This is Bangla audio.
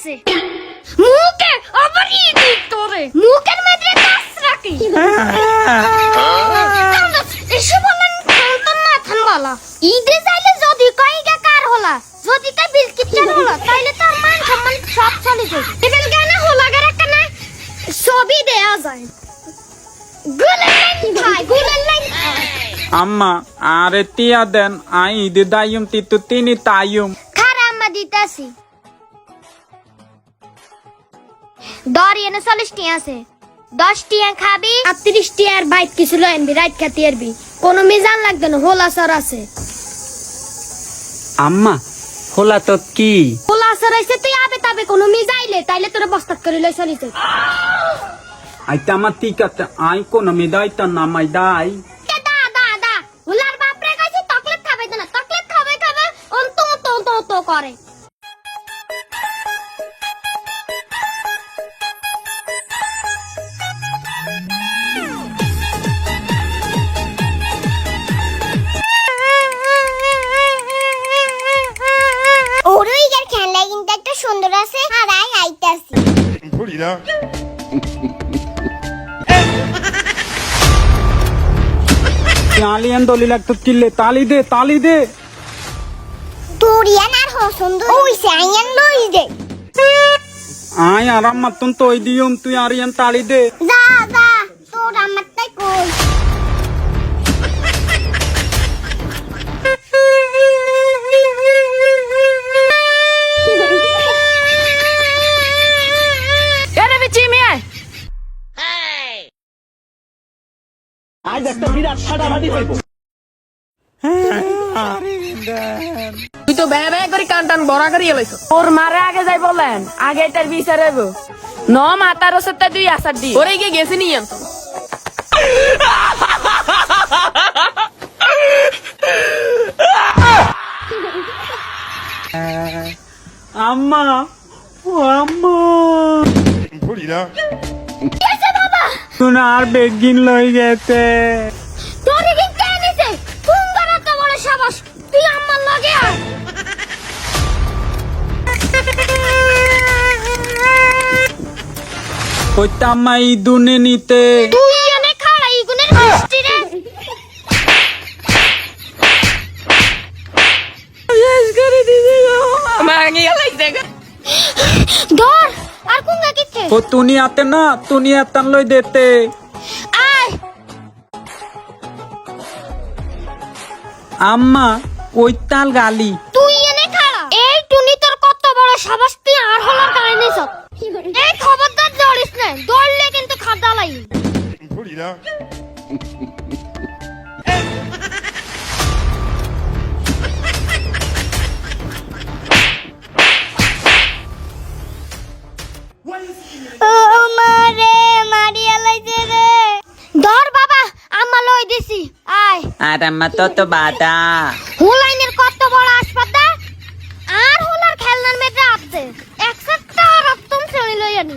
গেছে মুখে আবার ইদি তোরে মুখের মধ্যে কাজ রাখি এসে বলেন তো না থামবালা ঈদে যাইলে যদি কইগা কার হলা যদি তা বিলকিট চাল হলা তাইলে তার মান সম্মান সব চলে যাবে এবেল গানা হলা গারা কানা সবই দেয়া যায় গুলেন লাইন আম্মা আরে তিয়া দেন আই ঈদে দাইম তিতু তিনি তাইম খারা আম্মা দিতাছি দরিয়ানে 40 টি আছে 10 টিয়া খাবি 38 টিয়ার বাইক কিছু লইনবি রাইট খাতি আরবি কোনো মিজান লাগবে না হোলা সর আছে আম্মা হোলা তো কি হোলা সর আছে তুই আবে তবে কোনো মিজাইলে তাইলে তোরে বস্তাত করে লই চলিতে আইতা আমার ঠিক আছে আই কোন মেদাইতা না মাইদাই দা হোলার বাপরে কইছি চকলেট খাবে না চকলেট খাবে অন তো করে ওরইগার খেলা কিন্তু একটা সুন্দর আছে আর আইতাছি ঘুরিরা আলিয়ান দলি লাগতো কিল্লে তালি দে তোরিয়ান আর সুন্দর ওইছে আইয়ান লই দে আই আর আম্মা তুন তো ওই দিয়ম তুই আরিয়ান তালি দে যা তোর আমার তাই কই আজ একটা বিরাট ফাটাফাটি হইব তুই তো ব্যয় ব্যয় করে কান বড়া করিয়ে লইছ ওর মারে আগে যাই বলেন আগে এটার বিচার হইব ন মাতার ওসবটা তুই আসার দি ওরে গিয়ে গেছে নি আনতো আম্মা ও আম্মা ঘুরিরা তুই আর বেগিন লই গেছে তোরে কি কেনিছে ফোন করা তো বড় সাবাস তুই আমার লাগে আয় কইতা আম্মা এই দুনে নিতে তুই এনে খাড়া ইগুনের মিষ্টি রে মাঙ্গি লাইছে ধর আর কুঙ্গা কিচ্ছে ও তুনি আতে না তুনি আতান লই দেতে আয় আম্মা ওই তাল গালি তুই এনে খাড়া এই টুনি তোর কত বড় সাবাস তুই আর হলার গায়ে নিছ এই খবরদার দৌড়িস না দৌড়লে কিন্তু খাদা লাই ঘুরিরা ও মারে মারিয়া লাইছে রে ধর বাবা আম্মা লই দিছি আয় আর আম্মা তো বাদা হুলাইনের কত বড় হাসপাতাল আর হুলার খেলনার মেয়েটা আছে এক সপ্তাহ রক্তম ছেড়ে লই আনি